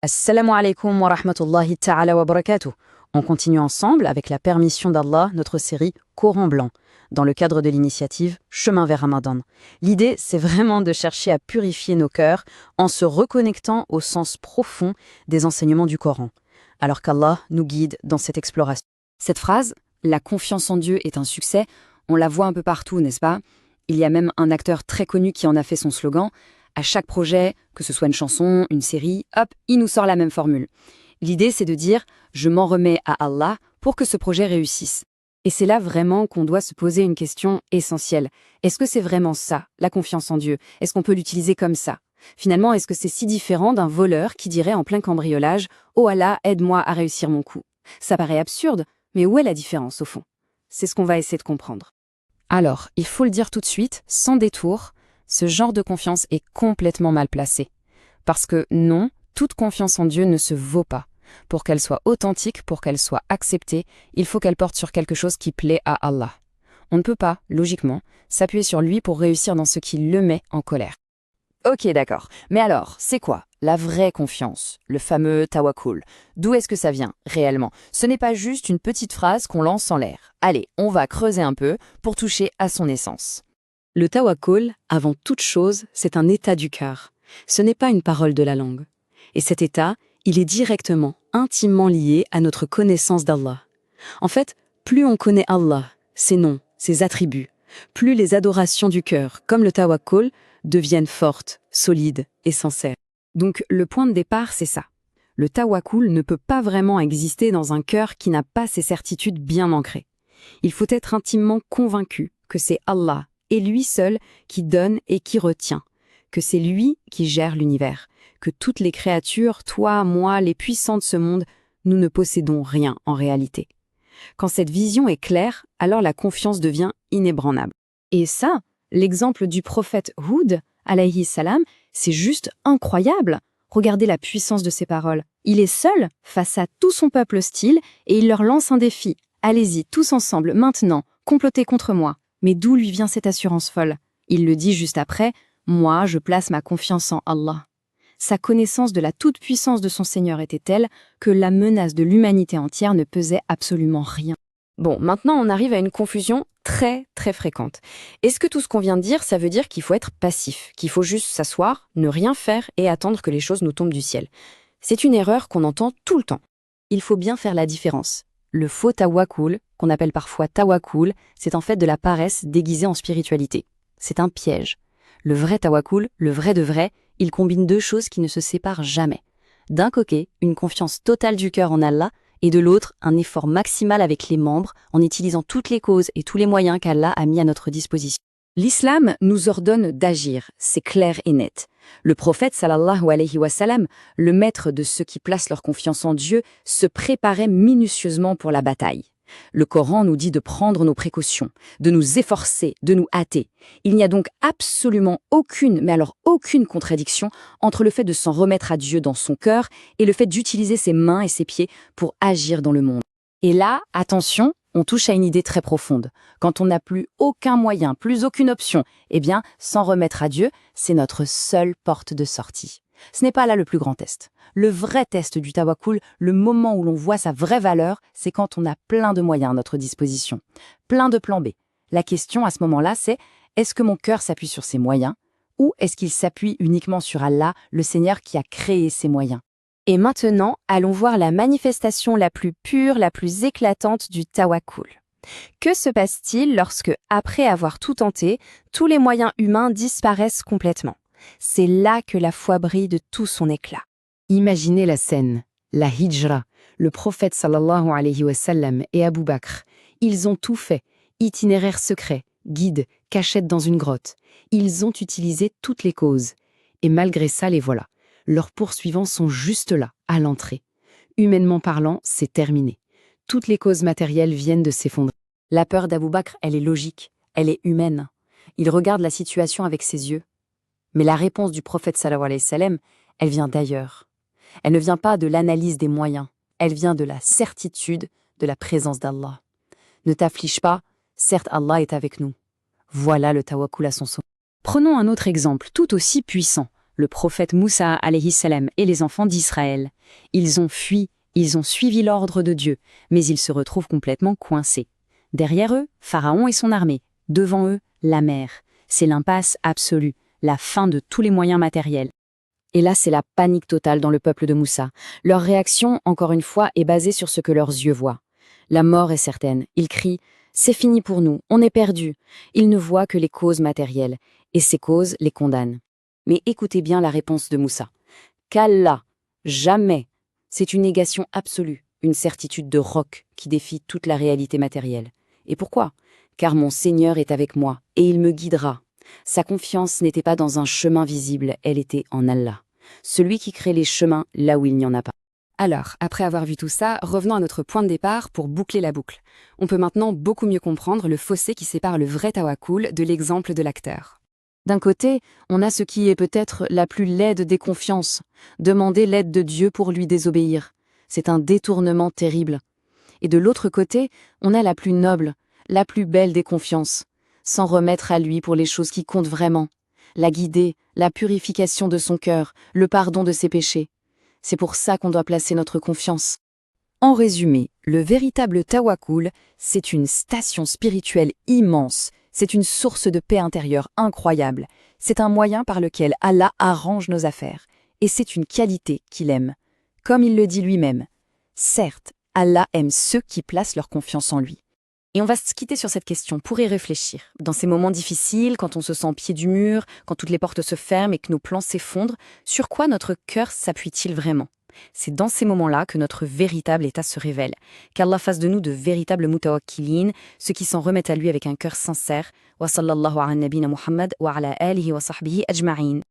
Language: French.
Assalamu alaikum wa rahmatullahi ta'ala wa barakatuh. On continue ensemble, avec la permission d'Allah, notre série Coran blanc, dans le cadre de l'initiative Chemin vers Ramadan. L'idée, c'est vraiment de chercher à purifier nos cœurs en se reconnectant au sens profond des enseignements du Coran, alors qu'Allah nous guide dans cette exploration. Cette phrase, la confiance en Dieu est un succès, on la voit un peu partout, n'est-ce pas? Il y a même un acteur très connu qui en a fait son slogan. À chaque projet, que ce soit une chanson, une série, hop, il nous sort la même formule. L'idée, c'est de dire « je m'en remets à Allah pour que ce projet réussisse ». Et c'est là vraiment qu'on doit se poser une question essentielle. Est-ce que c'est vraiment ça, la confiance en Dieu? Est-ce qu'on peut l'utiliser comme ça? Finalement, est-ce que c'est si différent d'un voleur qui dirait en plein cambriolage « Oh Allah, aide-moi à réussir mon coup ». Ça paraît absurde, mais où est la différence au fond? C'est ce qu'on va essayer de comprendre. Alors, il faut le dire tout de suite, sans détour, ce genre de confiance est complètement mal placé. Parce que non, toute confiance en Dieu ne se vaut pas. Pour qu'elle soit authentique, pour qu'elle soit acceptée, il faut qu'elle porte sur quelque chose qui plaît à Allah. On ne peut pas, logiquement, s'appuyer sur lui pour réussir dans ce qui le met en colère. Ok, d'accord. Mais alors, c'est quoi la vraie confiance, le fameux tawakkul? D'où est-ce que ça vient, réellement? Ce n'est pas juste une petite phrase qu'on lance en l'air. Allez, on va creuser un peu pour toucher à son essence. Le tawakkul, avant toute chose, c'est un état du cœur. Ce n'est pas une parole de la langue. Et cet état, il est directement, intimement lié à notre connaissance d'Allah. En fait, plus on connaît Allah, ses noms, ses attributs, plus les adorations du cœur, comme le tawakkul, deviennent fortes, solides et sincères. Donc, le point de départ, c'est ça. Le tawakkul ne peut pas vraiment exister dans un cœur qui n'a pas ses certitudes bien ancrées. Il faut être intimement convaincu que c'est Allah, et lui seul, qui donne et qui retient, que c'est lui qui gère l'univers, que toutes les créatures, toi, moi, les puissants de ce monde, nous ne possédons rien en réalité. Quand cette vision est claire, alors la confiance devient inébranlable. Et ça, l'exemple du prophète Houd, alayhi salam, c'est juste incroyable. Regardez la puissance de ses paroles. Il est seul face à tout son peuple hostile et il leur lance un défi. Allez-y, tous ensemble, maintenant, complotez contre moi. Mais d'où lui vient cette assurance folle? Il le dit juste après, « Moi, je place ma confiance en Allah ». Sa connaissance de la toute-puissance de son Seigneur était telle que la menace de l'humanité entière ne pesait absolument rien. Bon, maintenant on arrive à une confusion très fréquente. Est-ce que tout ce qu'on vient de dire, ça veut dire qu'il faut être passif, qu'il faut juste s'asseoir, ne rien faire et attendre que les choses nous tombent du ciel? C'est une erreur qu'on entend tout le temps. Il faut bien faire la différence. Le faux tawakkul, qu'on appelle parfois tawakkul, c'est en fait de la paresse déguisée en spiritualité. C'est un piège. Le vrai tawakkul, le vrai de vrai, il combine deux choses qui ne se séparent jamais. D'un côté, une confiance totale du cœur en Allah, et de l'autre, un effort maximal avec les membres en utilisant toutes les causes et tous les moyens qu'Allah a mis à notre disposition. L'islam nous ordonne d'agir, c'est clair et net. Le prophète sallallahu alayhi wa sallam, le maître de ceux qui placent leur confiance en Dieu, se préparait minutieusement pour la bataille. Le Coran nous dit de prendre nos précautions, de nous efforcer, de nous hâter. Il n'y a donc absolument aucune, mais alors aucune contradiction entre le fait de s'en remettre à Dieu dans son cœur et le fait d'utiliser ses mains et ses pieds pour agir dans le monde. Et là, attention, on touche à une idée très profonde. Quand on n'a plus aucun moyen, plus aucune option, eh bien, s'en remettre à Dieu, c'est notre seule porte de sortie. Ce n'est pas là le plus grand test. Le vrai test du tawakkul, le moment où l'on voit sa vraie valeur, c'est quand on a plein de moyens à notre disposition, plein de plans B. La question à ce moment-là, c'est est-ce que mon cœur s'appuie sur ces moyens ou est-ce qu'il s'appuie uniquement sur Allah, le Seigneur qui a créé ces moyens? Et maintenant, allons voir la manifestation la plus pure, la plus éclatante du tawakkul. Que se passe-t-il lorsque, après avoir tout tenté, tous les moyens humains disparaissent complètement? C'est là que la foi brille de tout son éclat. Imaginez la scène, la hijra, le prophète sallallahu alayhi wa sallam et Abu Bakr. Ils ont tout fait, itinéraire secret, guide, cachette dans une grotte. Ils ont utilisé toutes les causes. Et malgré ça, les voilà. Leurs poursuivants sont juste là, à l'entrée. Humainement parlant, c'est terminé. Toutes les causes matérielles viennent de s'effondrer. La peur d'Abu Bakr, elle est logique, elle est humaine. Il regarde la situation avec ses yeux. Mais la réponse du prophète sallallahu alayhi wa sallam, elle vient d'ailleurs. Elle ne vient pas de l'analyse des moyens, elle vient de la certitude de la présence d'Allah. Ne t'afflige pas, certes Allah est avec nous. Voilà le tawakkul à son sommet. Prenons un autre exemple, tout aussi puissant, le prophète Moussa alayhi salam et les enfants d'Israël. Ils ont fui, ils ont suivi l'ordre de Dieu, mais ils se retrouvent complètement coincés. Derrière eux, Pharaon et son armée. Devant eux, la mer. C'est l'impasse absolue, la fin de tous les moyens matériels. Et là, c'est la panique totale dans le peuple de Moussa. Leur réaction, encore une fois, est basée sur ce que leurs yeux voient. La mort est certaine. Ils crient « C'est fini pour nous, on est perdus ». Ils ne voient que les causes matérielles, et ces causes les condamnent. Mais écoutez bien la réponse de Moussa. « Qu'Allah, jamais !» C'est une négation absolue, une certitude de roc qui défie toute la réalité matérielle. Et pourquoi ? Car mon Seigneur est avec moi, et il me guidera. Sa confiance n'était pas dans un chemin visible, elle était en Allah. Celui qui crée les chemins là où il n'y en a pas. Alors, après avoir vu tout ça, revenons à notre point de départ pour boucler la boucle. On peut maintenant beaucoup mieux comprendre le fossé qui sépare le vrai tawakkul de l'exemple de l'acteur. D'un côté, on a ce qui est peut-être la plus laide des confiances, demander l'aide de Dieu pour lui désobéir. C'est un détournement terrible. Et de l'autre côté, on a la plus noble, la plus belle des confiances, s'en remettre à lui pour les choses qui comptent vraiment, la guider, la purification de son cœur, le pardon de ses péchés. C'est pour ça qu'on doit placer notre confiance. En résumé, le véritable tawakkul, c'est une station spirituelle immense, c'est une source de paix intérieure incroyable, c'est un moyen par lequel Allah arrange nos affaires, et c'est une qualité qu'il aime. Comme il le dit lui-même, certes, Allah aime ceux qui placent leur confiance en lui. Et on va se quitter sur cette question pour y réfléchir. Dans ces moments difficiles, quand on se sent au pied du mur, quand toutes les portes se ferment et que nos plans s'effondrent, sur quoi notre cœur s'appuie-t-il vraiment ? C'est dans ces moments-là que notre véritable état se révèle. Qu'Allah fasse de nous de véritables mutawakkilin, ceux qui s'en remettent à lui avec un cœur sincère. Wa sallallahu ala nabina Muhammad wa ala alihi wa sahbihi ajma'in.